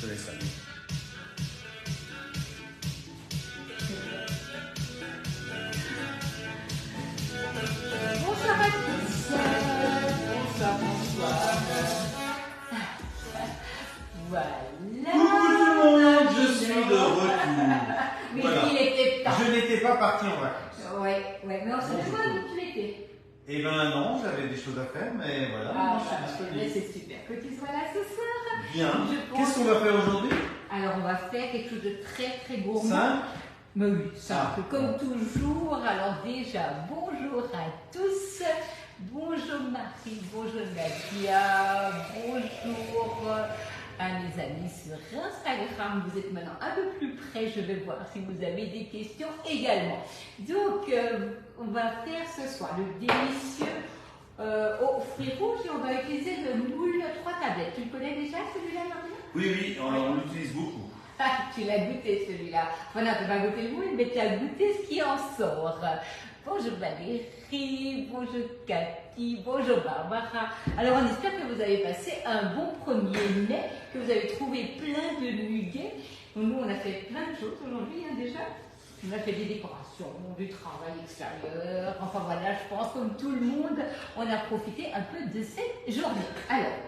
Je te laisse aller. Bonsoir à tous. Bonsoir, bonsoir. Voilà. Coucou tout le monde, je suis de retour. Mais Voilà. il était temps. Je n'étais pas parti en vacances. Ouais, mais on se demande où tu étais. Eh ben non, j'avais des choses à faire, mais voilà, Ah, je suis mais disponible. c'est super que tu sois là ce soir. Bien. Je pense- Qu'est-ce qu'on va faire aujourd'hui? Alors, on va faire quelque chose de très très gourmand. Simple. Mais oui, simple, Ah. comme toujours. Alors déjà, bonjour à tous. Bonjour Marie, bonjour Nadia, bonjour à mes amis sur Instagram. Vous êtes maintenant un peu plus près, je vais voir si vous avez des questions également. Donc, on va faire ce soir le délicieux aux fruits rouges et on va utiliser le moule 3 tablettes. Tu le connais déjà celui-là, Marie? Oui, on l'utilise beaucoup. Ah, tu l'as goûté celui-là. Voilà, tu vas goûter le moule, mais tu as goûté ce qui en sort. Bonjour Valérie, bonjour Cathy, bonjour Barbara. Alors on espère que vous avez passé un bon 1er mai, que vous avez trouvé plein de muguets. Donc, nous on a fait plein de choses aujourd'hui déjà. On a fait des décorations, du travail extérieur. Enfin voilà, je pense comme tout le monde, on a profité un peu de cette journée. Alors,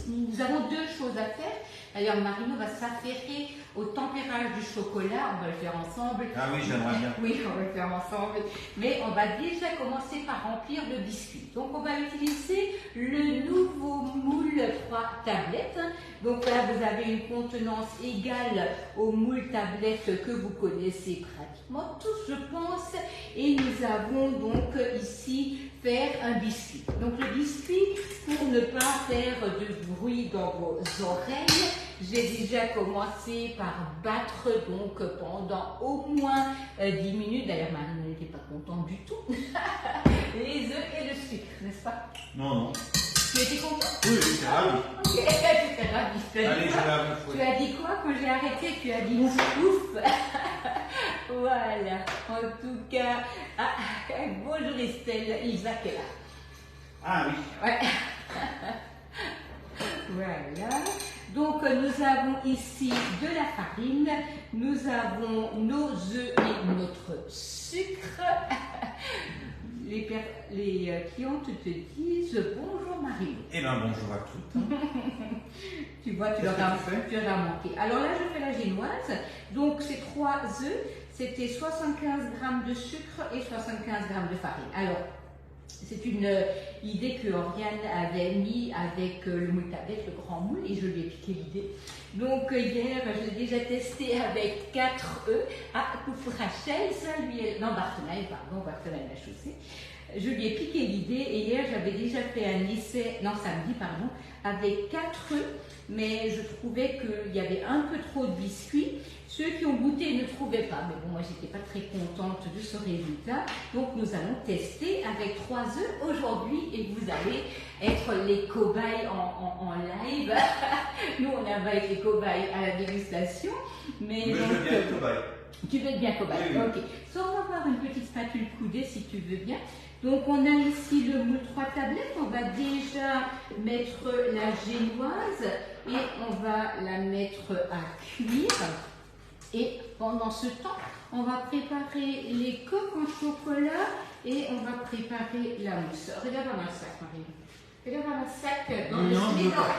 nous avons deux choses à faire. D'ailleurs, Marino va s'affairer au tempérage du chocolat. On va le faire ensemble. Ah oui, j'aimerais bien. Oui, on va le faire ensemble. Mais on va déjà commencer par remplir le biscuit. Donc, on va utiliser le nouveau moule 3 tablettes. Donc là, vous avez une contenance égale au moule tablette que vous connaissez pratiquement tous, je pense. Et nous avons donc ici faire un biscuit. Donc le biscuit, pour ne pas faire de bruit dans vos oreilles, j'ai déjà commencé par battre donc pendant au moins 10 minutes. D'ailleurs, Marie n'était pas contente du tout. Les œufs et le sucre, n'est-ce pas? Non, non. Tu étais contente? Oui, c'est ravi. Ok, tu étais ravie. Allez, je vais à vous Tu fouet. as dit quoi quand j'ai arrêté? Tu as dit ouf, ouf. Voilà, en tout cas, bonjour Estelle, Isaac est là. Ah oui. Ouais. Voilà. Donc nous avons ici de la farine, nous avons nos œufs et notre sucre. Les clientes te disent bonjour Marie. Eh ben bonjour à toutes. Tu vois, tu leur as manqué. Alors là, je fais la génoise. Donc ces 3 œufs, c'était 75 g de sucre et 75 g de farine. Alors, c'est une idée que Oriane avait mis avec le moule tablette, le grand moule, et je lui ai piqué l'idée. Donc hier, je l'ai déjà testé avec 4 œufs. Ah, coucou Rachel, Barthelin, pardon, Barthelin la chaussée. Je lui ai piqué l'idée et hier, j'avais déjà fait un essai, samedi, pardon, avec 4 œufs, mais je trouvais qu'il y avait un peu trop de biscuits. Ceux qui ont goûté ne trouvaient pas, mais bon, moi, j'étais pas très contente de ce résultat. Donc, nous allons tester avec 3 œufs aujourd'hui et vous allez être les cobayes en live. Nous, on va être les cobayes à la dégustation. Mais je donc, veux bien être cobaye. tu veux être bien cobaye, Oui, oui. ok. So, on va avoir une petite spatule coudée si tu veux bien. Donc, on a ici le moule 3 tablettes. On va déjà mettre la génoise et on va la mettre à cuire. Et pendant ce temps, on va préparer les coques en chocolat et on va préparer la mousse. Regarde dans un sac, Marie. Regarde dans un sac. Dans le Non, je veux slip. pas.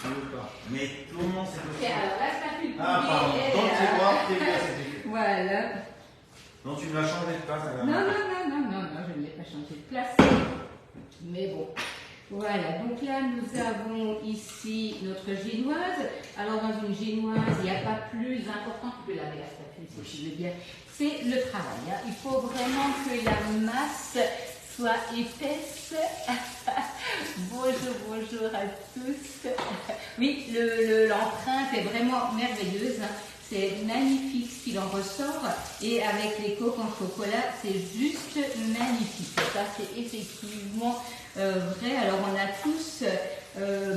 Je veux pas. Mais tout le monde c'est Ok, possible. alors la spatule Ah pardon, coudée, donc c'est moi, c'est bien, c'est fait. voilà. Non, tu me l'as changé de place, ça va. Non, je ne l'ai pas changé de place. Mais bon, voilà. Donc là, nous avons ici notre génoise. Alors, dans une génoise, il n'y a pas plus important que la laver la spatule, si tu veux bien. C'est le travail. Hein. Il faut vraiment que la masse soit épaisse. Bonjour à tous. Oui, l'empreinte est vraiment merveilleuse. Hein. C'est magnifique ce qu'il en ressort et avec les coques en chocolat, c'est juste magnifique. Ça, c'est effectivement vrai. Alors, on a tous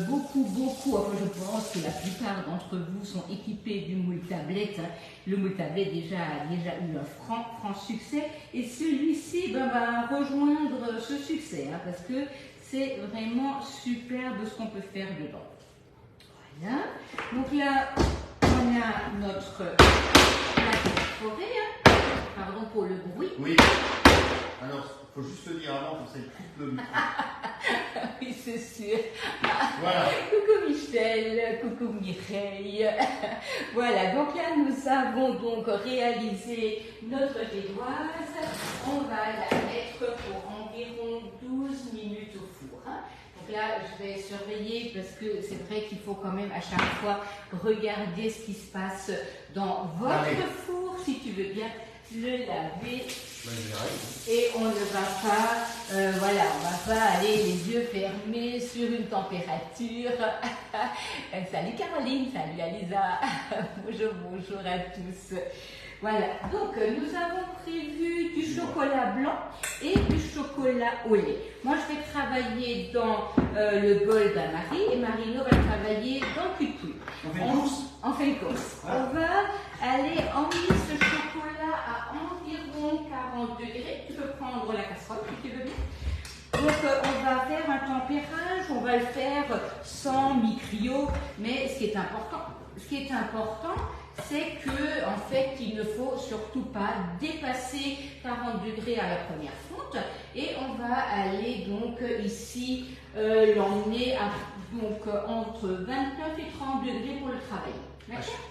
beaucoup, enfin, je pense que la plupart d'entre vous sont équipés du moule tablette. Hein. Le moule tablette a déjà eu un franc succès et celui-ci va rejoindre ce succès hein, parce que c'est vraiment superbe ce qu'on peut faire dedans. Bien. Donc là, on a notre plaque forêt. Hein. Pardon pour le bruit. Oui. Alors, il faut juste le dire avant pour que ça coupe le micro. Oui, c'est sûr. Voilà. Coucou Michel, coucou Mireille. Voilà, donc là nous avons donc réalisé notre génoise. On va la mettre pour environ 12 minutes au four. Hein. Donc là, je vais surveiller parce que c'est vrai qu'il faut quand même à chaque fois regarder ce qui se passe dans votre four, si tu veux bien le laver. Et on ne va pas, voilà, on va pas aller les yeux fermés sur une température. Salut Caroline, salut Alisa, bonjour à tous. Voilà, donc nous avons prévu du chocolat blanc et du chocolat au lait. Moi je vais travailler dans le bol d'Anne-Marie et Marino va travailler dans le cul-cul. On fait une course. Ah. On va aller emmener ce chocolat à environ 40 degrés. Tu peux prendre la casserole si tu veux bien. Donc on va faire un tempérage, on va le faire sans micrio, mais ce qui est important, c'est que en fait il ne faut surtout pas dépasser 40 degrés à la première fonte et on va aller donc ici l'emmener donc entre 29 et 30 degrés pour le travail.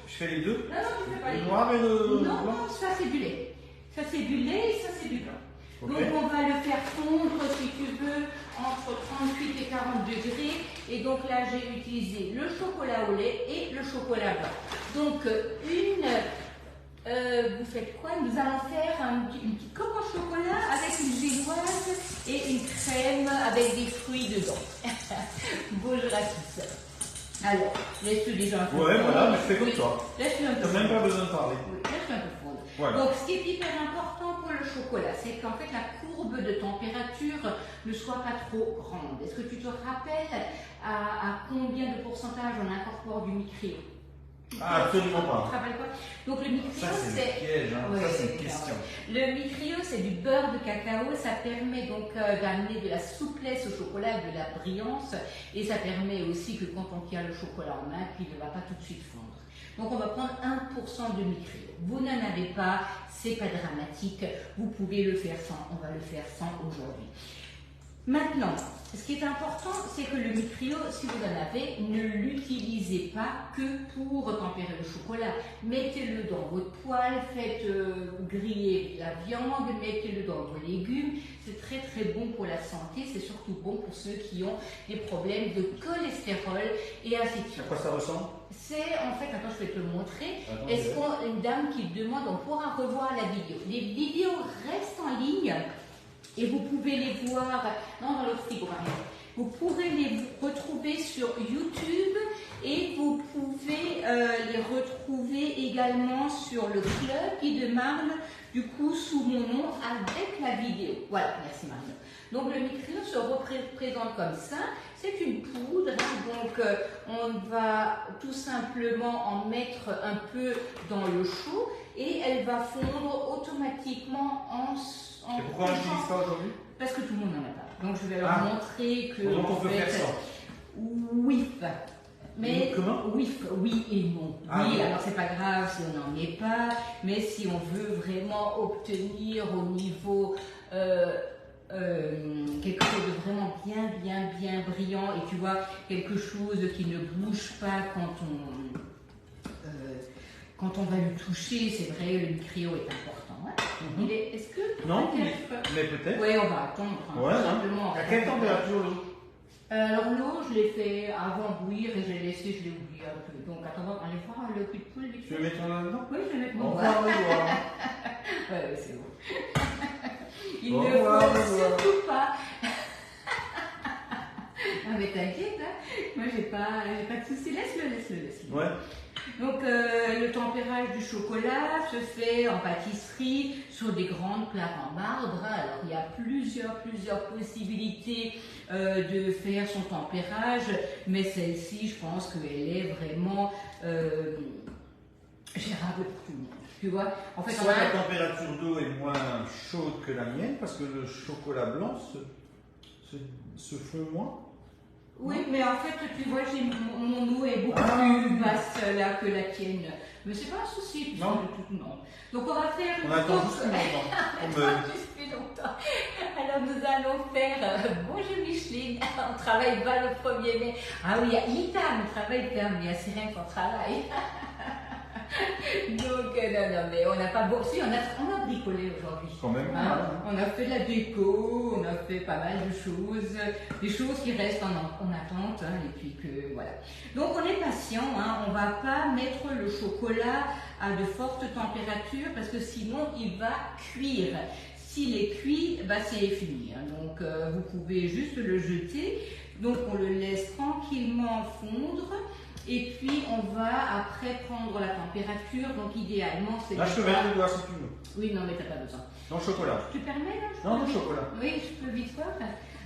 Je fais les deux? Non, tu ne fais pas les deux. Le noir et le blanc? Non, ça c'est du lait. Ça c'est du lait et ça c'est du blanc. Okay. Donc on va le faire fondre si tu veux entre 38 et 40 degrés et donc là j'ai utilisé le chocolat au lait et le chocolat blanc. Donc vous faites quoi? Nous allons faire une petite coque au chocolat avec une génoise et une crème avec des fruits dedans. Bonjour à tous. Alors, laisse-le déjà un peu. Ouais, voilà, mais je fais comme toi. Laisse-le un peu. Tu n'as même pas besoin de parler. Oui, laisse-le un peu fondre. Voilà. Donc, ce qui est hyper important pour le chocolat, c'est qu'en fait la courbe de température ne soit pas trop grande. Est-ce que tu te rappelles à combien de pourcentage on incorpore du micrio? Ah, absolument pas. Donc le micrio, ça c'est piège, hein. Ouais, ça c'est une question. Le micrio, c'est du beurre de cacao, ça permet donc d'amener de la souplesse au chocolat, de la brillance, et ça permet aussi que quand on tient le chocolat en main, qu'il ne va pas tout de suite fondre. Donc on va prendre 1% de micrio. Vous n'en avez pas, c'est pas dramatique, vous pouvez le faire sans, on va le faire sans aujourd'hui. Maintenant, ce qui est important, c'est que le micrio, si vous en avez, ne l'utilisez pas que pour tempérer le chocolat. Mettez-le dans votre poêle, faites griller la viande, mettez-le dans vos légumes. C'est très très bon pour la santé, c'est surtout bon pour ceux qui ont des problèmes de cholestérol et ainsi de suite. À quoi ça ressemble? C'est en fait, attends, je vais te le montrer. Attends, Est-ce qu'une dame qui demande, on pourra revoir la vidéo. Les vidéos restent en ligne. Et vous pouvez les voir, non, dans le frigo par exemple. Vous pourrez les retrouver sur YouTube et vous pouvez les retrouver également sur le club qui de Marne, du coup sous mon nom avec la vidéo. Voilà, merci Marine. Donc le micrio se représente comme ça. C'est une poudre, hein, donc on va tout simplement en mettre un peu dans le chaud et elle va fondre automatiquement en et pourquoi on utilise ça aujourd'hui? Parce que tout le monde n'en a pas. Donc je vais leur montrer que. Donc on peut faire ça. Oui. Mais comment? Oui et non. Ah, oui, bon. alors c'est pas grave si on n'en est pas, mais si on veut vraiment obtenir au niveau quelque chose de vraiment bien brillant et tu vois quelque chose qui ne bouge pas quand on va le toucher, c'est vrai, le micrio est important. Hein. Est-ce que non, mais peut-être. Oui, on va attendre. Hein, ouais, simplement. À quelle température l'eau? Alors l'eau, je l'ai fait avant bouillir et je l'ai laissé, je l'ai oublié un peu. Donc attends, allez voir le coup de poule. Tu veux mettre ton doigt dedans? Oui, je vais mettre mon On doigt. va le voir. Ouais, c'est bon. Il ne faut surtout pas. Non mais t'inquiète, hein. Moi j'ai pas de soucis. Laisse-le. Ouais. Donc le tempérage du chocolat se fait en pâtisserie sur des grandes plaques en marbre. Alors il y a plusieurs possibilités de faire son tempérage, mais celle-ci, je pense qu'elle est vraiment gérable pour tout le monde. Tu vois, en fait, soit la température d'eau est moins chaude que la mienne, parce que le chocolat blanc se fond moins. Oui, mais en fait, tu vois, mon eau est beaucoup plus chocolat que la tienne. Mais c'est pas un souci. Non. Non. Donc on va faire une On attend course. juste plus longtemps. On Attends me... juste plus longtemps. Alors nous allons faire bonjour Micheline, on travaille pas le 1er mai. Ah oui, il y a Ita, on travaille pas, mais il y a Sirène qu'on travaille. Donc non, mais on n'a pas beau. Si, on a bricolé aujourd'hui. Quand même. Hein, on a fait de la déco, on a fait pas mal de choses, des choses qui restent en attente, hein, et puis que voilà. Donc on est patient, hein, on va pas mettre le chocolat à de fortes températures parce que sinon il va cuire. S'il est cuit, bah, c'est fini. Hein. Donc vous pouvez juste le jeter. Donc on le laisse tranquillement fondre. Et puis on va après prendre la température. Donc idéalement c'est. Là je peux mettre le doigt si tu veux. Oui, non mais t'as pas besoin. Dans le chocolat. Tu permets là? Non, dans le chocolat. Oui, je peux vite voir.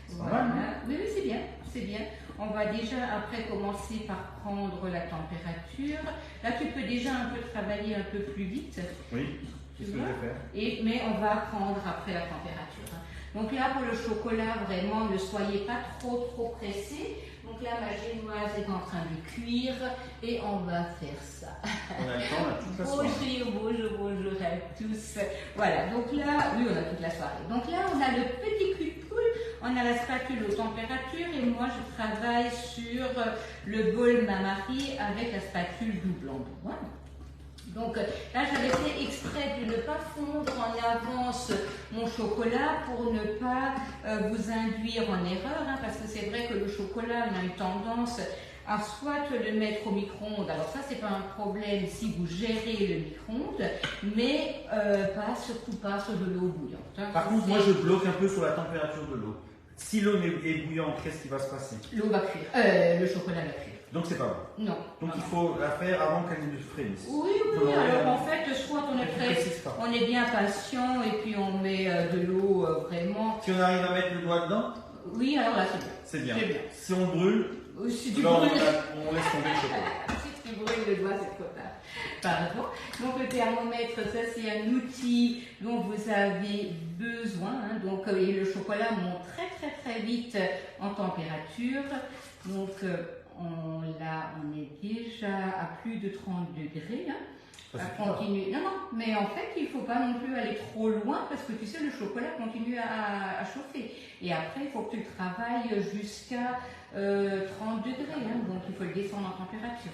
Voilà. Oui, oui, c'est bien, c'est bien. On va déjà après commencer par prendre la température. Là, tu peux déjà un peu travailler un peu plus vite. Oui, c'est ce que je vais faire. Mais on va prendre après la température. Donc là, pour le chocolat, vraiment, ne soyez pas trop pressés. Donc là, ma génoise est en train de cuire et on va faire ça. On a le temps, on a toute la soirée. Bonjour à tous. Voilà, donc là, oui, on a toute la soirée. Donc là, on a le petit cul de poule, on a la spatule aux températures et moi, je travaille sur le bol Mamari avec la spatule double en bois. Donc là, j'avais fait exprès de ne pas fondre en avance mon chocolat pour ne pas vous induire en erreur, hein, parce que c'est vrai que le chocolat on a une tendance à soit le mettre au micro-ondes. Alors ça, c'est pas un problème si vous gérez le micro-ondes, mais surtout pas sur de l'eau bouillante. Hein. Par contre, moi je bloque un peu sur la température de l'eau. Si l'eau est bouillante, qu'est-ce qui va se passer? L'eau va cuire, le chocolat va cuire. Donc c'est pas bon. Non. Donc il faut la faire avant qu'elle ne frémisse. Oui, alors en fait, soit on est bien patient et puis on met de l'eau vraiment. Si on arrive à mettre le doigt dedans? Oui, alors là c'est bien. C'est bien. Si on brûle, si tu là, brûles... on laisse tomber le chocolat. Si tu brûles le doigt, c'est trop tard. Pardon. Donc le thermomètre, ça c'est un outil dont vous avez besoin. Hein. Donc et le chocolat monte très vite en température. Donc on est déjà à plus de 30 degrés. Hein. À continuer. Non, mais en fait, il ne faut pas non plus aller trop loin parce que tu sais, le chocolat continue à chauffer. Et après, il faut que tu le travailles jusqu'à 30 degrés. Hein, donc, il faut le descendre en température.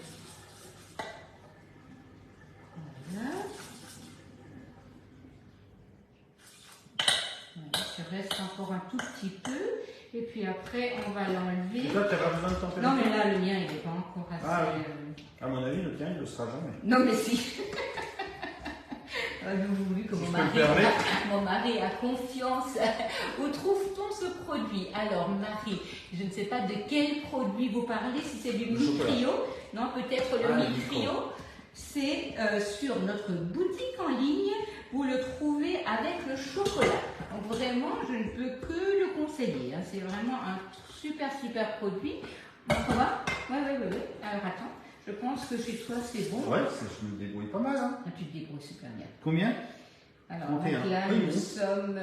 Voilà. Je reste encore un tout petit peu. Et puis après, on va l'enlever. Toi, tu n'as pas besoin de température? Non, mais là, le mien, il n'est pas encore assez. Ah, oui. À mon avis, le tien, il ne le sera jamais. Non, mais si. Vous vu que mon mari a confiance. Où trouve-t-on ce produit? Alors, Marie, je ne sais pas de quel produit vous parlez, si c'est du Mitrio. Non, peut-être le Mitrio. C'est sur notre boutique en ligne. Vous le trouvez avec le chocolat. Donc vraiment, je ne peux que le conseiller. Hein. C'est vraiment un super produit. Donc on va. Oui. Alors attends. Je pense que chez toi c'est bon. Ouais, je me débrouille pas mal. Hein. Ah, tu te débrouilles super bien. Combien? Alors donc là, nous sommes.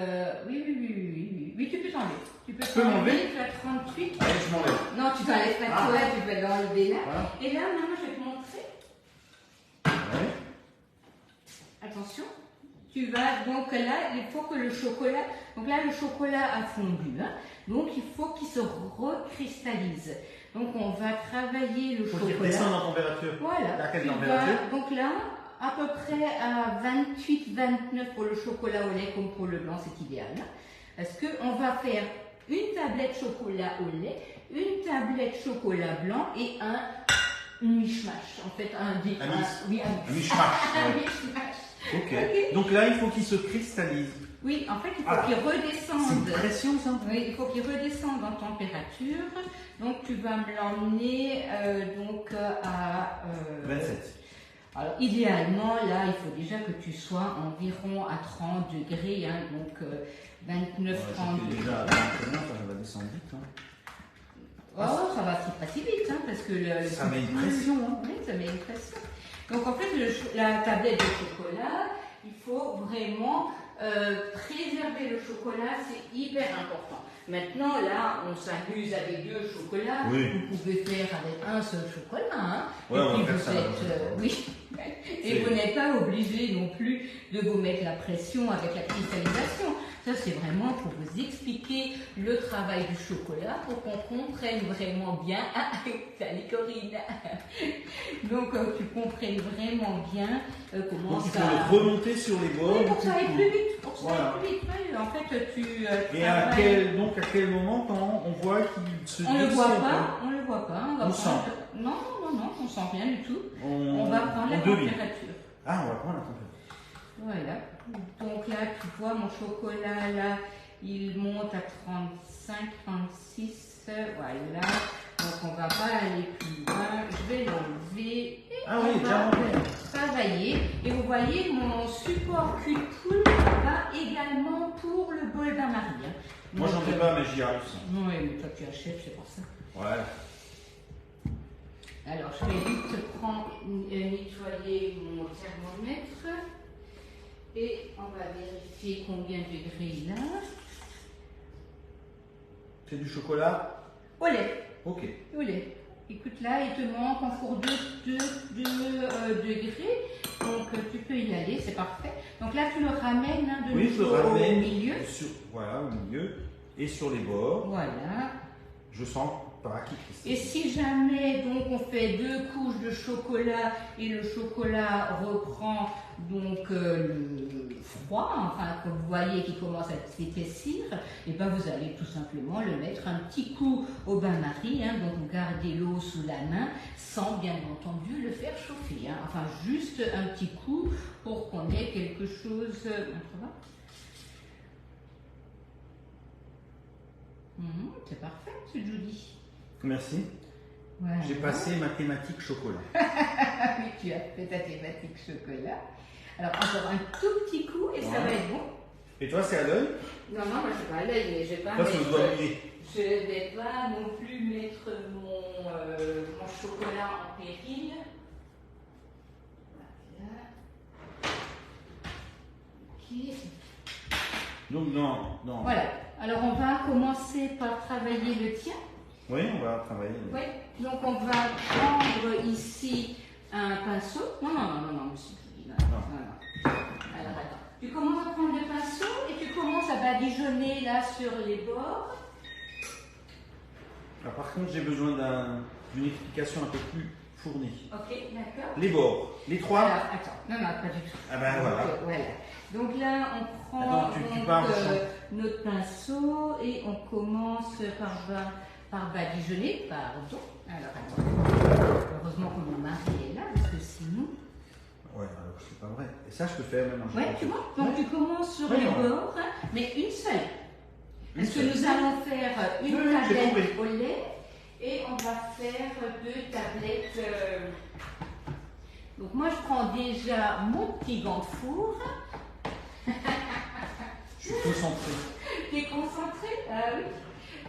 Oui, tu peux t'enlever. Tu peux m'enlever? Tu as 38. Allez, je m'enlève. Non, tu t'enlèves pas toi, tu peux l'enlever là. Voilà. Et là, maintenant, je vais te montrer. Ouais. Attention. Tu vas, donc là, il faut que le chocolat. Donc là, le chocolat a fondu. Hein, donc il faut qu'il se recristallise. Donc on va travailler le chocolat. Faut qu'il descende en température. Voilà. À quelle température? Donc là, à peu près à 28-29 pour le chocolat au lait comme pour le blanc, c'est idéal. Parce qu'on va faire une tablette chocolat au lait, une tablette chocolat blanc et un mishmash. En fait, un mishmash. Un mishmash. Ok. Donc là, il faut qu'il se cristallise. Oui, en fait, il faut qu'il redescende. C'est une pression, ça? Oui, il faut qu'il redescende en température. Donc, tu vas me l'emmener à 27. Alors, idéalement, là, il faut déjà que tu sois environ à 30 degrés. Hein, donc, 29-30 degrés. Déjà, ça va descendre vite. Hein. Oh, ça va pas si vite, hein, parce que ça met une pression. Hein. Oui, ça met une pression. Donc, en fait, la tablette de chocolat, il faut vraiment préserver le chocolat, c'est hyper important. Maintenant, là, on s'amuse avec 2 chocolats. Oui. Vous pouvez faire avec un seul chocolat. Hein. Ouais, on et va puis faire vous ça, êtes, oui. Et C'est- vous n'êtes pas obligé non plus de vous mettre la pression avec la cristallisation. Ça, c'est vraiment pour vous expliquer le travail du chocolat pour qu'on comprenne vraiment bien. Ah, salut Corinne. Donc, tu comprennes vraiment bien comment Donc il ça... faut le remonter sur les bords. Oui, pour que ça aille du coup. plus vite. Pour que ça Voilà. aille plus vite. Oui, en fait, tu Et à travailles... à quel moment quand on voit qu'il se On ne le durcit voit un peu pas, on le voit pas. On sent. Non, on sent rien du tout. On On va prendre la devine. température. Ah, on va prendre la température. Voilà. Donc là, tu vois, mon chocolat, là, il monte à 35, 36. Voilà. Donc on va pas aller plus loin. Je vais l'enlever. Et Ah oui, on déjà va enlevé. travailler. Et vous voyez, mon support cul de poule va également pour le bol bain-marie. Hein. Moi j'en ai pas, mais j'y arrive ça. Oui, mais toi tu achètes, c'est pour ça. Ouais. Alors, je vais vite prendre, nettoyer mon thermomètre et on va vérifier combien de degrés il a. C'est du chocolat? Au lait, Ok. au lait. Écoute, là, il te manque encore 2 degrés, donc tu peux y aller, c'est parfait. Donc là, tu le ramènes hein, de Oui, je le nouveau au ramène milieu. Voilà, au milieu. Et sur les bords. Voilà. Je sens pas qu'il Et si jamais donc on fait 2 couches de chocolat et le chocolat reprend donc le froid, enfin que vous voyez qu'il commence à s'épaissir, et ben vous allez tout simplement le mettre un petit coup au bain-marie, hein, donc vous gardez l'eau sous la main sans bien entendu le faire chauffer, hein, enfin juste un petit coup pour qu'on ait quelque chose. C'est parfait, c'est Judy. Merci. Voilà. J'ai passé mathématiques chocolat. Oui, tu as fait ta thématique chocolat. Alors encore un tout petit coup et ça Voilà. va être bon. Et toi, c'est à l'œil? Non, moi je suis pas à l'œil, mais je vais pas Toi, c'est au mettre... doigt mouillé. Je vais pas non plus mettre mon chocolat en péril. Voilà. Ok. Donc, non, non. Voilà. Alors on va commencer par travailler le tien. Oui, on va travailler. Oui. Donc on va prendre ici un pinceau. Non, monsieur. Non. Alors attends. Tu commences à prendre le pinceau et tu commences à badigeonner là sur les bords. Ah, par contre, j'ai besoin d'une explication un peu plus fournie. Ok, d'accord. Les bords, les 3. Alors, attends, non, pas du tout. Ah ben voilà. Voilà. Donc là, on prend Attends, tu donc, pars, notre pinceau et on commence par badigeonner. Pardon. Alors, attends. Heureusement que mon mari est là, parce que sinon... Ouais, alors c'est pas vrai. Et ça, je peux faire maintenant. Ouais, tu vois. Donc tu commences sur Ouais, les ouais. bords, hein, mais une seule. Une Parce que seule. nous allons faire une Oui, j'ai tablette compris. au lait et on va faire 2 tablettes. Donc moi je prends déjà mon petit gant de four. Je suis concentré. Tu es concentré? Ah oui.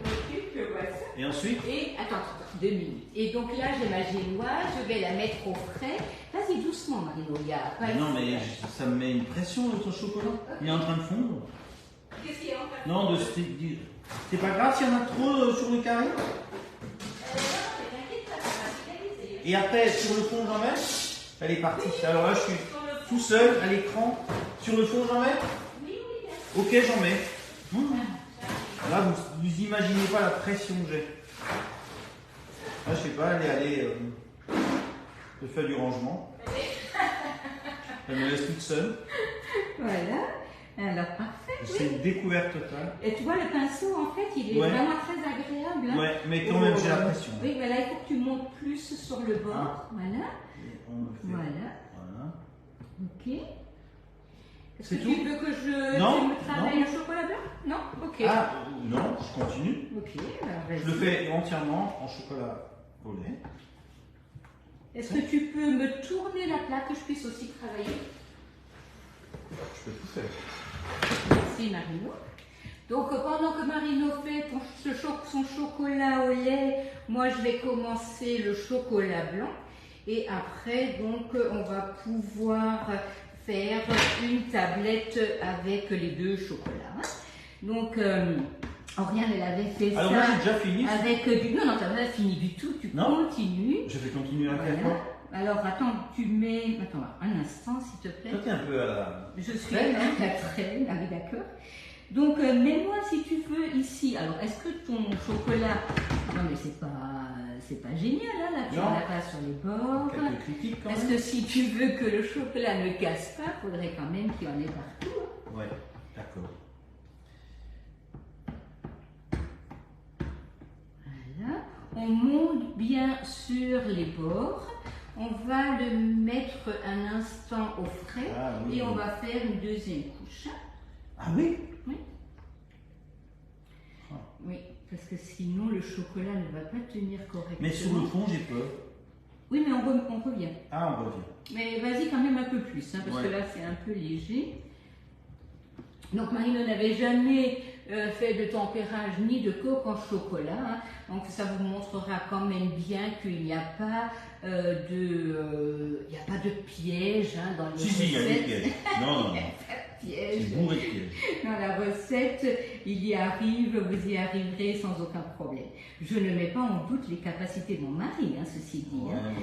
Ok, je vois ça. Et ensuite? Et attends, 2 minutes. Et donc là j'ai ma génoise, je vais la mettre au frais. Vas-y doucement Marino, il y a pas Mais non, de- mais ça me met une pression, notre chocolat. Il est en train de fondre. Qu'est-ce qu'il y a en fait? Non, c'est pas grave s'il y en a trop sur le carré. Non, mais t'inquiète pas, ça va finaliser. Et après, sur le fond, j'en mets. Elle est partie. Alors là, je suis tout seul à l'écran. Sur le fond, j'en mets. Oui, bien sûr. Ok, j'en mets. Là, vous imaginez pas la pression que j'ai. Là, je sais pas, elle est de faire du rangement. Elle me laisse toute seule. Voilà. Alors parfait. C'est une découverte totale. Et tu vois, le pinceau, en fait, il est Ouais. vraiment très agréable. Hein. Ouais, mais quand même, j'ai la pression. Oui, mais là, il faut que tu montes plus sur le bord. Ah. Voilà. Et on le fait. Voilà. Voilà. Ok. Est-ce C'est que tout tu veux que je Non, tu me travaille non. le chocolat blanc? Non. Ok. Ah, non, je continue. Ok. Alors, vas-y. Je le fais entièrement en chocolat au lait. Est-ce que tu peux me tourner la plaque que je puisse aussi travailler? Je peux tout faire. Merci Marino. Donc pendant que Marino fait son chocolat au lait, moi je vais commencer le chocolat blanc. Et après, donc, on va pouvoir faire une tablette avec les 2 chocolats. Donc, Oh, regarde, elle avait fait Alors ça. moi j'ai déjà fini. Avec du... Non, tu n'as pas fini du tout. Tu Non. continues. Je vais continuer à faire Voilà. quoi? Alors, attends, tu mets... Attends, un instant, s'il te plaît. Toi, t'es un peu à la... Je suis traîne, hein. à la traîne, ah oui, d'accord. Donc, mets-moi si tu veux ici. Alors, est-ce que ton chocolat... Non, mais c'est pas génial, hein, là, tu Non. n'en as pas sur les bords. Quelques critiques quand Parce même. que si tu veux que le chocolat ne casse pas, il faudrait quand même qu'il y en ait partout. Hein. Ouais, d'accord. Voilà. On monte bien sur les bords. On va le mettre un instant au frais Ah, oui, et on oui. va faire une deuxième couche. Ah oui? Oui. Ah. Oui, parce que sinon le chocolat ne va pas tenir correctement. Mais sur le fond, j'ai peur. Oui, mais on revient. Ah, on revient. Mais vas-y quand même un peu plus, hein, parce Ouais. que là c'est un peu léger. Donc Marino n'avait jamais fait de tempérage ni de coque en chocolat, hein. Donc ça vous montrera quand même bien qu'il n'y a pas il n'y a pas de piège, hein, dans les Si, il y a des recettes. pièges. Non, non, non. Piège. C'est bourré de pièges. Dans la recette, il y arrive, vous y arriverez sans aucun problème. Je ne mets pas en doute les capacités de mon mari, hein, ceci dit. Ouais, Hein.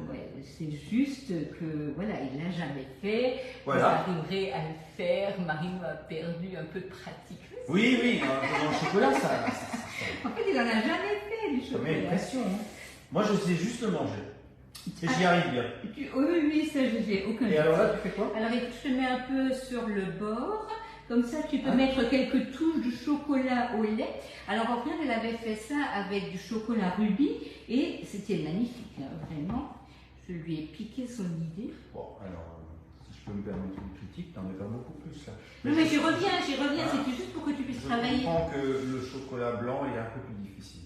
ouais. Ouais, c'est juste que voilà, il l'a jamais fait. Voilà. Vous arriverez à le faire. Marino a perdu un peu de pratique. Oui, oui, dans le chocolat, ça En fait, il n'en a jamais fait du met une chocolat. pression. Hein. Moi, je sais juste le manger. Et j'y arrive bien. Oui, oui, ça, j'ai aucun Et doute. alors là, tu fais quoi? Alors écoute, je te mets un peu sur le bord, comme ça tu peux Ah. mettre quelques touches de chocolat au lait. Alors en fait, elle avait fait ça avec du chocolat rubis et c'était magnifique, hein, vraiment. Je lui ai piqué son idée. Bon, alors, si je peux me permettre une critique, t'en mets pas beaucoup plus là. Non mais j'y reviens, Ah. c'était juste pour que tu puisses Je travailler. comprends que le chocolat blanc est un peu plus difficile.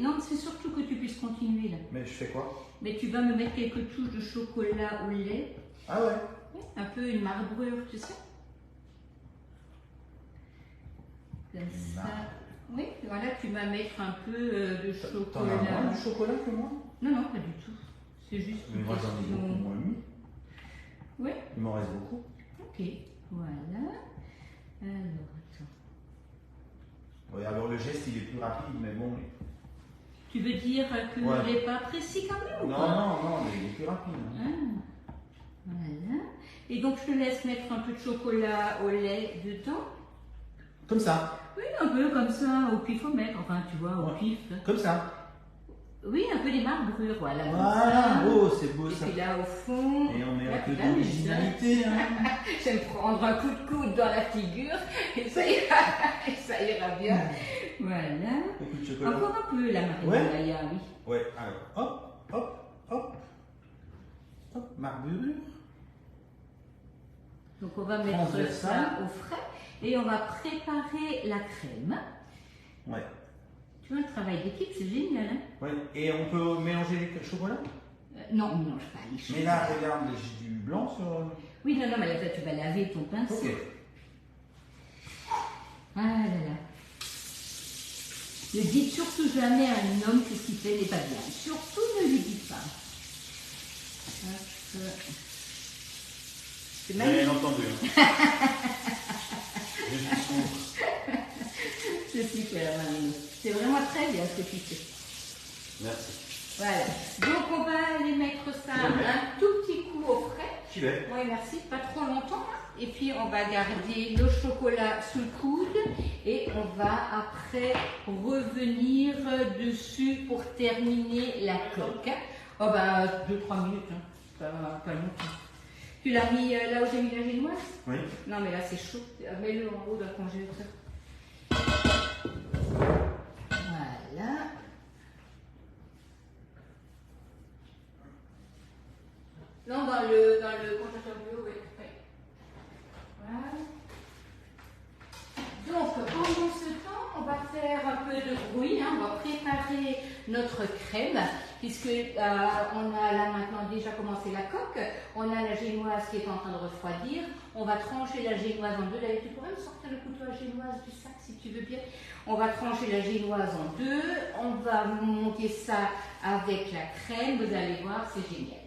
Non, c'est surtout que tu puisses continuer là. Mais je fais quoi? Mais tu vas me mettre quelques touches de chocolat au lait, Ah ouais? un peu une marbrure, tu sais. Comme Une ça. marbrure. Oui, voilà, tu vas mettre un peu de T'en as moins chocolat. du chocolat que moi? Non, non, pas du tout. C'est juste Mais une moi j'en ai beaucoup question. moins mis. Oui, Il m'en reste beaucoup. ok. Voilà. Alors, attends. Ouais, alors le geste il est plus rapide, mais bon. Tu veux dire que Ouais. je n'ai pas précis quand même ou Non, pas? non, non, mais il est plus rapide. Hein. Ah, voilà. Et donc, je te laisse mettre un peu de chocolat au lait dedans. Comme ça, Oui, un peu comme ça, au pif au mètre. Enfin, tu vois, au Ouais. pif. comme ça. Oui, un peu des marbrures, voilà. comme Voilà, ça. oh, c'est beau Et ça. puis là, au fond, Et on met là, un peu tu t'amuses, hein. d'originalité. Hein. Je vais me prendre un coup de coude dans la figure et ça ira bien. Voilà. Beaucoup de chocolat. Encore un peu la marine Ouais. Maya, oui. Ouais, alors, hop, hop, hop. Hop, marbrure. Donc on va mettre Transversal. ça au frais et on va préparer la crème. Ouais. Tu vois, le travail d'équipe, c'est génial. Hein. Ouais. Et on peut mélanger les chocolats? Non, on ne mange pas les choses. Mais là, regarde, j'ai du blanc sur. Oui, non, non, mais là, tu vas laver ton pinceau. Ok. Ah là là. Ne dites surtout jamais à un homme que ce qu'il fait n'est pas bien. Surtout ne lui dites pas. Hop. C'est J'ai magnifique. rien entendu. Hein. Je suis sourd. C'est super, Marino. C'est vraiment très bien ce que tu fais. Merci. Voilà. Donc, on va aller mettre ça un tout petit coup au frais. J'y vais. Oui, merci. Pas trop longtemps. Hein. Et puis, on va garder le chocolat sous le coude. Et on va après revenir dessus pour terminer la coque. Oh, ben, 2-3 minutes. Hein. Pas longtemps. Tu l'as mis là où j'ai mis la génoise? Oui. Non, mais là, c'est chaud. Mets-le en haut d'un congélateur. Voilà. Non, dans le congélateur bio, oui. Voilà. Donc, pendant ce temps, on va faire un peu de bruit. Hein. On va préparer notre crème, puisque on a là maintenant déjà commencé la coque. On a la génoise qui est en train de refroidir. On va trancher la génoise en deux. D'ailleurs, tu pourrais me sortir le couteau à génoise du sac si tu veux bien. On va trancher la génoise en deux. On va monter ça avec la crème. Vous allez voir, c'est génial.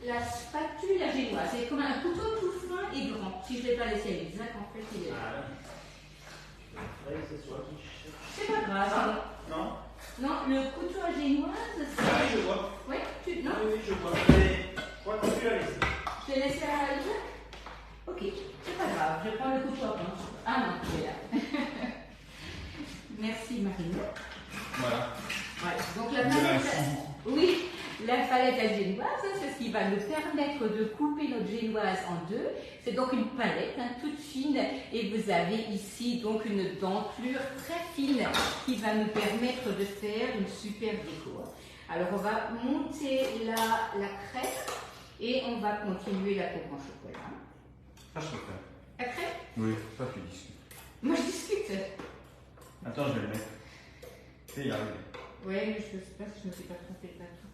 La spatule à génoise, c'est comme un couteau tout fin et grand. Si je ne l'ai pas laissé à Isaac, en fait, il est là. C'est pas grave. Non. Non, le couteau à génoise, c'est... Ah, je vois. Oui, non. Oui, je vois. Mais je crois que tu l'as laissé. Je l'ai laissé à la maison. Ok, c'est pas grave, je prends le couteau à planche. Ah non, tu es là. Merci Marine. Voilà. Ouais, donc la palette, oui, la palette à génoise, c'est ce qui va nous permettre de couper notre génoise en deux. C'est donc une palette toute fine et vous avez ici donc une denture très fine qui va nous permettre de faire une super déco. Alors on va monter la crème et on va continuer la coupe en chocolat. Ça, je peux faire. La crème? Oui, toi tu discutes. Moi je discute. Attends, je vais le mettre. C'est y arriver. Oui, mais je ne sais pas si je me suis pas trompée de la tour.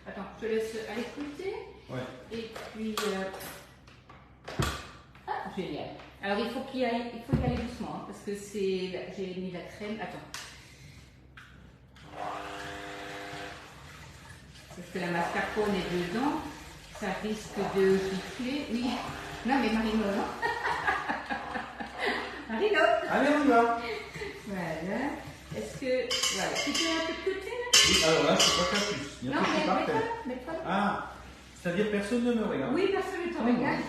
Attends, je te laisse aller côté. Ouais. Et puis... Ah, génial. Alors il faut y aller doucement, hein, parce que c'est... J'ai mis la crème. Attends. Parce que la mascarpone est dedans. Ça risque de gifler. Oui. Non, mais Marino, non. Marino. Allez, on y va. Voilà. Est-ce que... Voilà. Tu fais un peu de côté, là? Oui, alors là, je ne peux pas faire plus. Il y a Non, tout qui est parfait. mets-toi là. Ah, c'est-à-dire personne ne me regarde. Oui, personne ne te regarde.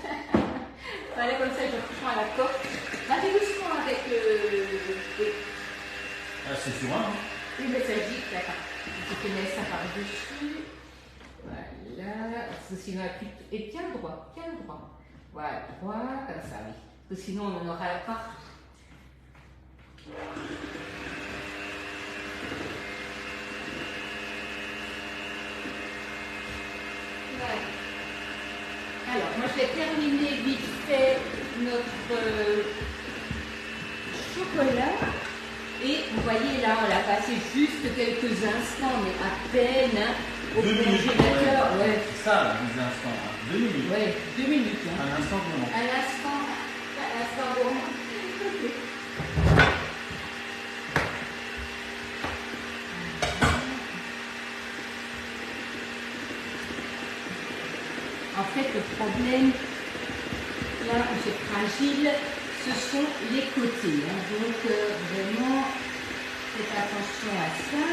Voilà, comme ça, je prends à la coque. Va doucement avec le... Ah, c'est sur un. Hein. Oui, mais ça dit, d'accord. Je te mets ça par-dessus. Voilà. Parce que sinon, et tiens le droit, tiens le droit. Voilà, droit, comme ça, oui. Parce que sinon, on en aura partout. Voilà. Alors, moi, je vais terminer vite fait notre chocolat. Et vous voyez là, on l'a passé juste quelques instants, mais à peine, hein, au congélateur. Ouais. C'est ça, 10 instants. Hein. 2 minutes. Ouais, 2 minutes. Hein. Un instant de moment. À l'instant de moment. En fait, le problème, là où c'est fragile, ce sont les côtés. Hein. Donc, vraiment, faites attention à ça.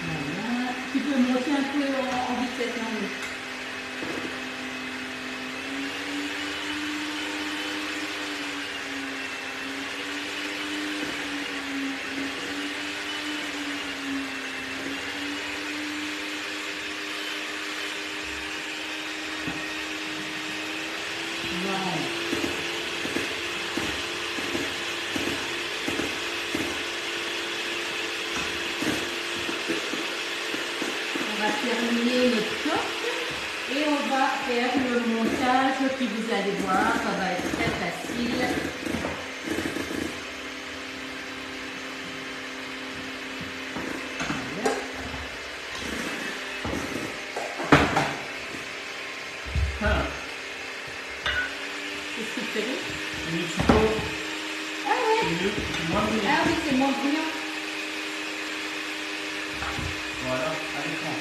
Voilà. Tu peux monter un peu en vitesse. Hein, terminer notre coque et on va faire le montage puis vous allez voir, ça va être très facile. Voilà. Ah, Qu'est-ce que tu fais? une suppos. Ah ouais. C'est mieux, c'est moins bien. Ah oui, c'est moins brillant. Voilà, à l'écran.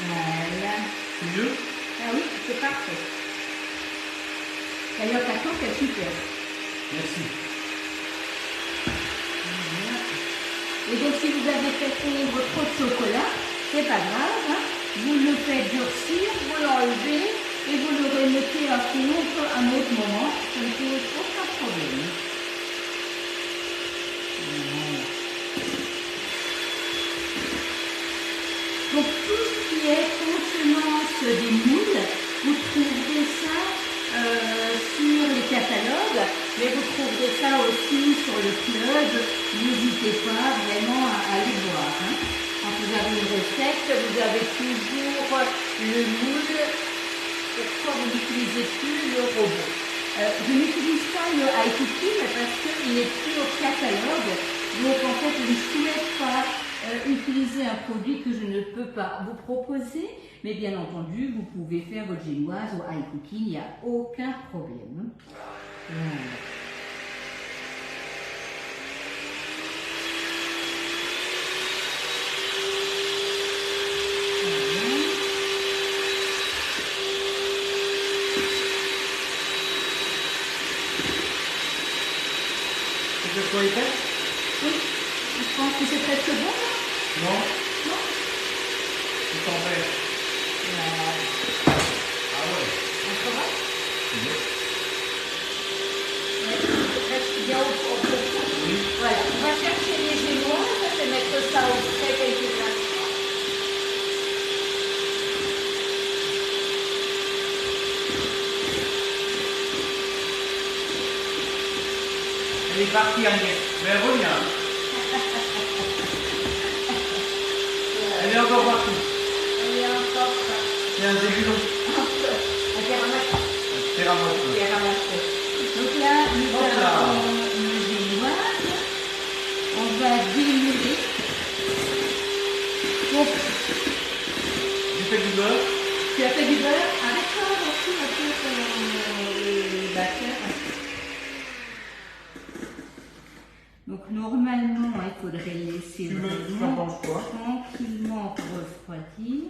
Voilà. C'est mieux. Ah oui, c'est parfait. D'ailleurs, ta coque est super. Merci. Voilà. Et donc, si vous avez fait fondre trop de chocolat, c'est pas grave. Hein. Vous le faites durcir, vous l'enlevez et vous le remettez à fondre à un autre moment. Ça ne pose aucun problème. Voilà. Donc, tout ce qui est contenance des moules, vous trouverez ça sur les catalogues, mais vous trouverez ça aussi sur le club. N'hésitez pas vraiment à aller voir. Hein. Quand vous avez une recette, vous avez toujours le moule. Pourquoi vous n'utilisez plus le robot? Je n'utilise pas le high cooking parce qu'il n'est plus au catalogue. Donc en fait, je ne souhaite pas utiliser un produit que je ne peux pas vous proposer. Mais bien entendu, vous pouvez faire votre génoise au high cooking, il n'y a aucun problème. Voilà. que ce soit épais? Oui. Je pense que c'est presque bon. Non? Non? Tout en vert. Voilà. Ah ouais. Ça va? C'est bien. Ouais, c'est presque bien au fond. Oui. Voilà. On va chercher les génoises. Je vais mettre ça au frais quelques instants. Elle est partie Agnès, mais elle revient. Elle est encore partie. Elle est encore. C'est un zébulon. On fait ramasser. C'est ramassé. On fait ramasser. Donc là, nous Hop là. avons nos génoises. On va démêler. Donc, J'ai fait du beurre. tu as fait du beurre. Arrête-toi aussi un peu le batteur. Donc normalement, il faudrait laisser Tu m'en vraiment penses quoi? tranquillement refroidir.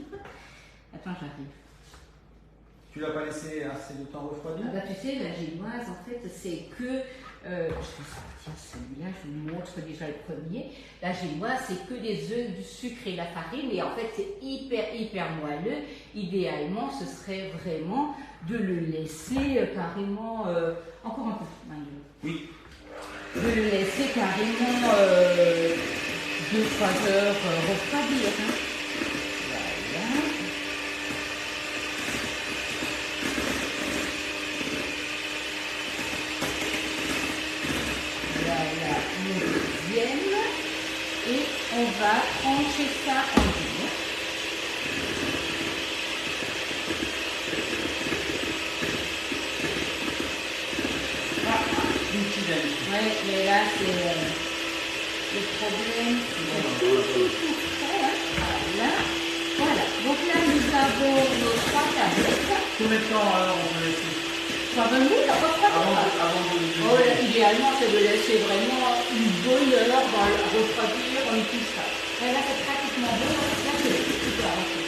Attends, j'arrive. Tu l'as pas laissé assez de temps refroidir? Ah bah, tu sais, la génoise, en fait, c'est que... je vais sortir celui-là, je vous montre déjà le premier. La génoise, c'est que des œufs, du sucre et la farine. Et en fait, c'est hyper moelleux. Idéalement, ce serait vraiment de le laisser carrément... encore un peu, Manuel. Oui. De le laisser carrément 2-3 heures refroidir. Hein. Voilà. Voilà, le deuxième. Et on va trancher ça en deux. Ouais, mais là, c'est le problème, c'est tout frais. Hein. Voilà. Voilà. Donc là, nous avons nos 3 tablettes. Combien de temps alors on peut laisser? 20 minutes, à peu près. Avant de Oh, idéalement, c'est de laisser vraiment une bonne heure dans le refroidir, on tout ça. Et là, c'est pratiquement bon. Là, c'est avancé.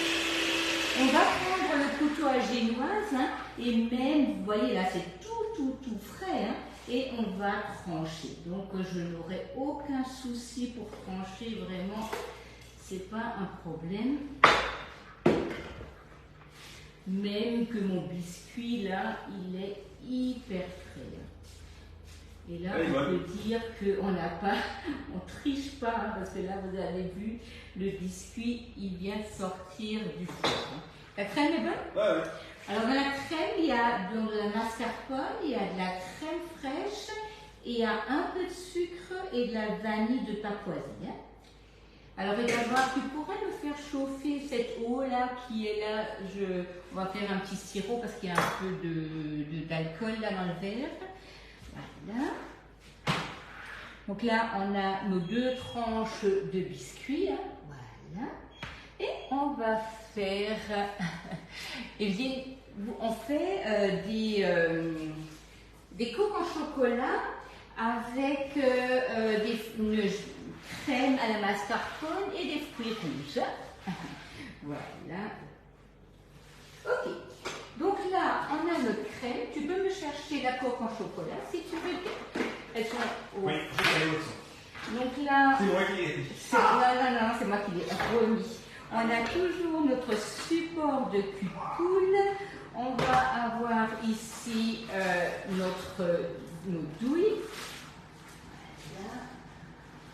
On va prendre le couteau à génoise, hein, et même, vous voyez, là, c'est tout frais. Hein. Et on va trancher. Donc je n'aurai aucun souci pour trancher, vraiment, c'est pas un problème. Même que mon biscuit là, il est hyper frais. Et là, oui, on peut dire qu'on n'a pas, on triche pas, hein, parce que là, vous avez vu, le biscuit, il vient de sortir du four. Hein. La crème est bonne? Ouais. Alors dans la crème, il y a de la mascarpone, il y a de la crème fraîche, et il y a un peu de sucre et de la vanille de Papouasie. Hein. Alors d'abord, tu pourrais me faire chauffer cette eau-là qui est là. On va faire un petit sirop parce qu'il y a un peu d'alcool là dans le verre. Voilà. Donc là, on a nos 2 tranches de biscuits. Hein. Voilà. Et on va faire... on fait des coques en chocolat avec une crème à la mascarpone et des fruits rouges. Voilà. Ok. Donc là, on a notre crème. Tu peux me chercher la coque en chocolat si tu veux bien. Elles sont au... Oui, je vais aussi. Donc là... C'est moi qui l'ai dit. Non, c'est moi qui l'ai remis. On a toujours notre support de cupoule. On va avoir ici nos douilles. Voilà.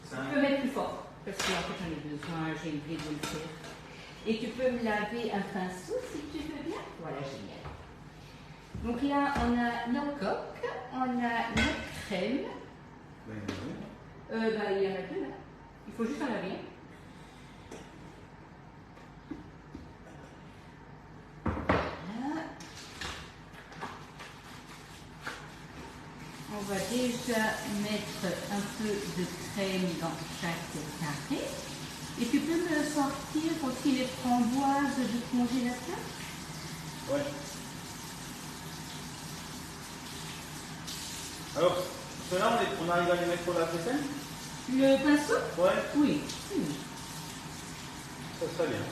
Tu peux mettre plus fort, parce qu'en fait j'en ai besoin, j'ai oublié de le faire. Et tu peux me laver un pinceau si tu veux bien. Voilà, génial. Donc là, on a nos coques, on a notre crème. Il y en a 2 là. Il faut juste en laver un. On va déjà mettre un peu de crème dans chaque carré. Et tu peux me sortir aussi les framboises du congélateur? Ouais. Alors, ceux-là, on arrive à les mettre pour la vaisselle? Le pinceau? Ouais. Oui. Ça serait bien.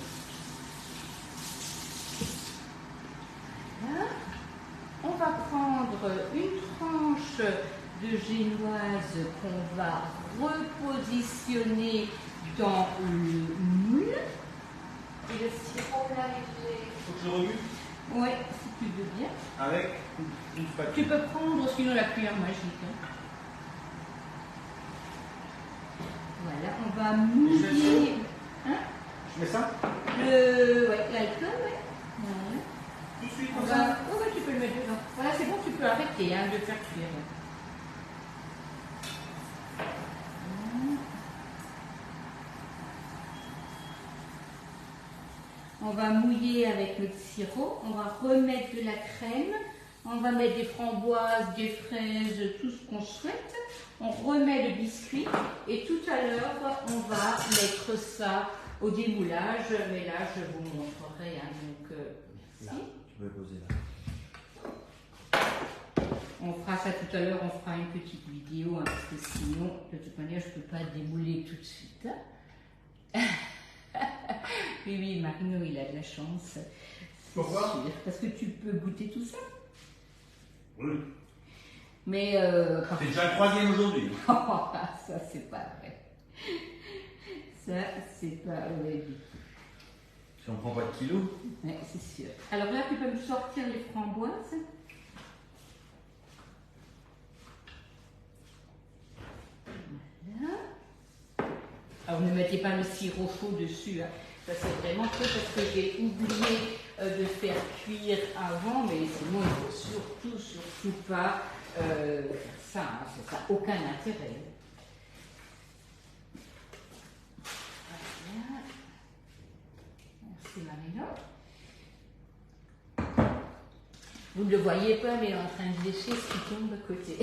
Voilà. On va prendre une tranche de génoise qu'on va repositionner dans le moule. Et le sirop là, il est... Faut que je remue? Oui, si tu veux bien. Avec une spatule. Tu peux prendre sinon la cuillère magique. Hein. Voilà, on va mouiller. Hein? Je mets ça? Ouais, l'alcool, ouais. Voilà. Tout de suite On comme va... ça? Oh, ouais, tu peux le mettre dedans. Voilà, c'est bon, tu peux arrêter hein, de faire cuire. On va mouiller avec notre sirop, on va remettre de la crème, on va mettre des framboises, des fraises, tout ce qu'on souhaite. On remet le biscuit et tout à l'heure, on va mettre ça au démoulage. Mais là, je vous montrerai. Hein, donc, là, merci. tu peux poser là. On fera ça tout à l'heure, on fera une petite vidéo, hein, parce que sinon, de toute manière, je ne peux pas démouler tout de suite. Hein. Oui, oui, Marino, il a de la chance. Pourquoi? Parce que tu peux goûter tout ça. Oui. Mais c'est déjà le 3e aujourd'hui. ça, c'est pas vrai. Ça, c'est pas vrai du tout. Si on prend pas de kilos. Ouais, c'est sûr. Alors là, tu peux me sortir les framboises. Voilà. Alors ne mettez pas le sirop chaud dessus. Hein. Ça, c'est vraiment trop parce que j'ai oublié de faire cuire avant. Mais sinon, il ne faut surtout pas faire ça. Hein. Ça n'a aucun intérêt. Voilà. Merci Marino. Vous ne le voyez pas, mais il est en train de lécher ce qui tombe à côté.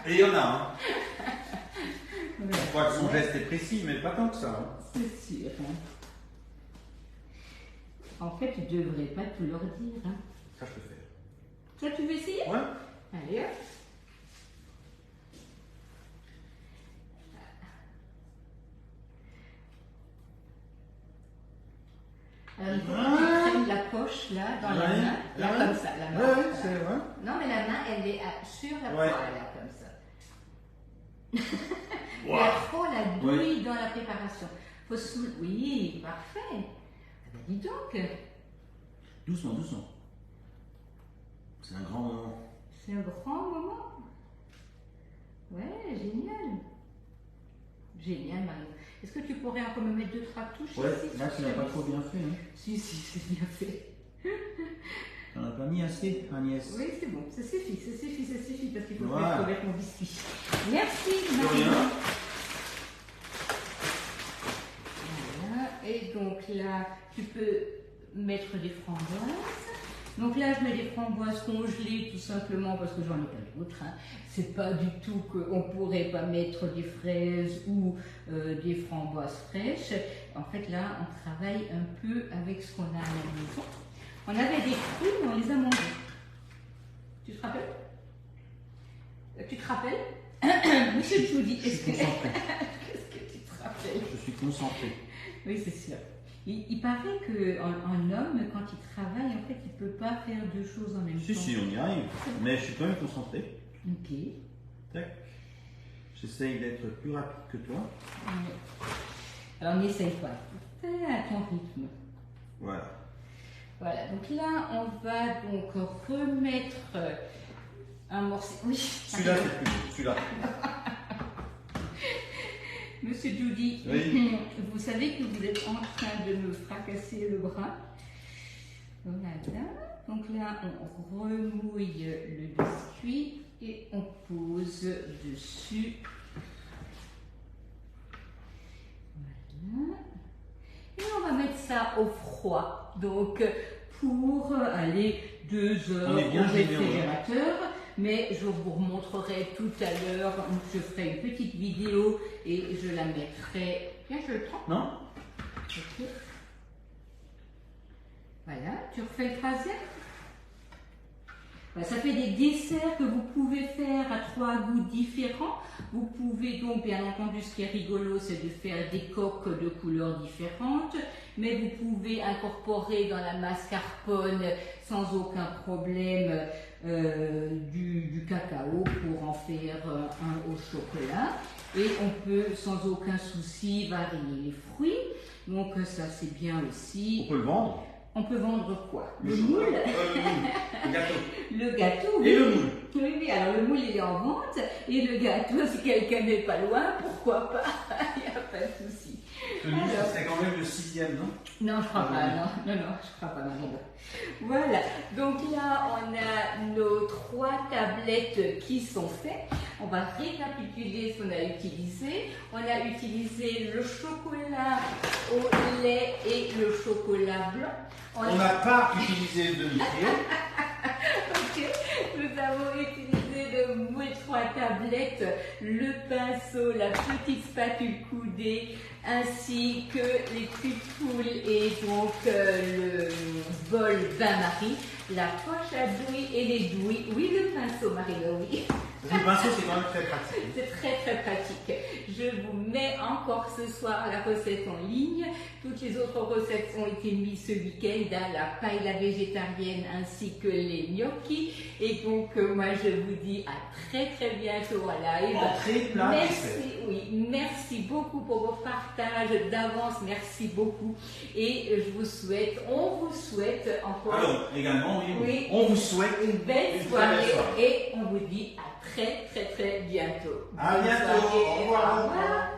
Et il y en a, hein. Voilà. Je crois que son geste est précis, mais pas tant que ça. Hein. C'est sûr. Hein. En fait, tu ne devrais pas tout leur dire. Hein. Ça, je peux faire. Ça, tu veux essayer? Ouais. Allez, hop. Alors, il faut que tu prennes la poche, là, dans la main. Là, comme ça, la main. Ouais, c'est vrai. Non, mais la main, elle est sur la poêle, là, comme ça. Il y a trop la douille dans la préparation. Faut Oui, parfait. Ah ben, dis donc. Doucement, doucement. C'est un grand moment. C'est un grand moment. Ouais, génial. Génial, Marie. Est-ce que tu pourrais encore me mettre 2-3 touches Ouais, ici, là, tu n'as pas trop bien fait. Hein. Si, c'est bien fait. T'en as pas mis assez, Agnès? Oui, c'est bon. Ça suffit, parce qu'il faut Voilà. faire avec mon biscuit. Merci, De Marie. rien. Voilà. Et donc là, tu peux mettre des framboises. Donc là, je mets des framboises congelées tout simplement parce que j'en ai pas d'autres. Hein. C'est pas du tout qu'on pourrait pas mettre des fraises ou des framboises fraîches. En fait, là, on travaille un peu avec ce qu'on a à la maison. On avait des fruits, mais on les a mangés. Tu te rappelles? Tu te rappelles? Monsieur Judy, est-ce que tu te rappelles? Je suis concentré. Oui, c'est sûr. Il paraît qu'un homme, quand il travaille, en fait, il ne peut pas faire deux choses en même temps. Si, on y arrive. Mais je suis quand même concentré. Ok. Tac. J'essaye d'être plus rapide que toi. Ouais. Alors, n'essaye pas. Fais à ton rythme. Voilà. Voilà. Donc là, on va donc remettre un morceau. Oui. Celui-là, c'est plus beau. Celui-là. Monsieur Judy, oui. Vous savez que vous êtes en train de me fracasser le bras. Voilà. Donc là, on remouille le biscuit et on pose dessus. Voilà. Et on va mettre ça au froid. Donc, pour aller 2 heures On est bien au gêné, réfrigérateur. Mais je vous remontrerai tout à l'heure. Je ferai une petite vidéo et je la mettrai. Tiens, je le prends. Non? Ok. Voilà, tu refais le troisième. Ça fait des desserts que vous pouvez faire à 3 goûts différents. Vous pouvez donc, bien entendu, ce qui est rigolo, c'est de faire des coques de couleurs différentes, mais vous pouvez incorporer dans la mascarpone sans aucun problème du cacao pour en faire un au chocolat. Et on peut sans aucun souci varier les fruits. Donc ça c'est bien aussi. On peut le vendre. On peut vendre quoi? Le moule. Le gâteau. Le gâteau, oui. Et le moule. Oui, alors le moule il est en vente. Et le gâteau, si quelqu'un n'est pas loin, pourquoi pas? Il n'y a pas de souci. Ce livre, c'est quand même le 6e, non? Non, je crois pas, non, je crois pas, non. Voilà, donc là, on a nos 3 tablettes qui sont faites. On va récapituler ce qu'on a utilisé. On a utilisé le chocolat au lait et le chocolat blanc. On n'a pas utilisé le demi-fil. Ok, nous avons utilisé le moule 3 tablettes, le pinceau, la petite spatule coudée, ainsi que les petites poules et donc le bol bain-marie, la poche à douille et les douilles. Oui, le pinceau, Marie-Laure, oui. Le pinceau, c'est quand même très pratique. C'est très très pratique. Je vous mets encore ce soir la recette en ligne. Toutes les autres recettes ont été mises ce week-end, la paella végétarienne ainsi que les gnocchis. Et donc moi je vous dis à très très bientôt en live. Entrée, plat, merci, oui, merci beaucoup pour vos partages d'avance, merci beaucoup. Et je vous souhaite, on vous souhaite encore. Alors également, oui, on vous souhaite une belle soirée et on vous dit à très très très bientôt. À bientôt. Au revoir. Au revoir.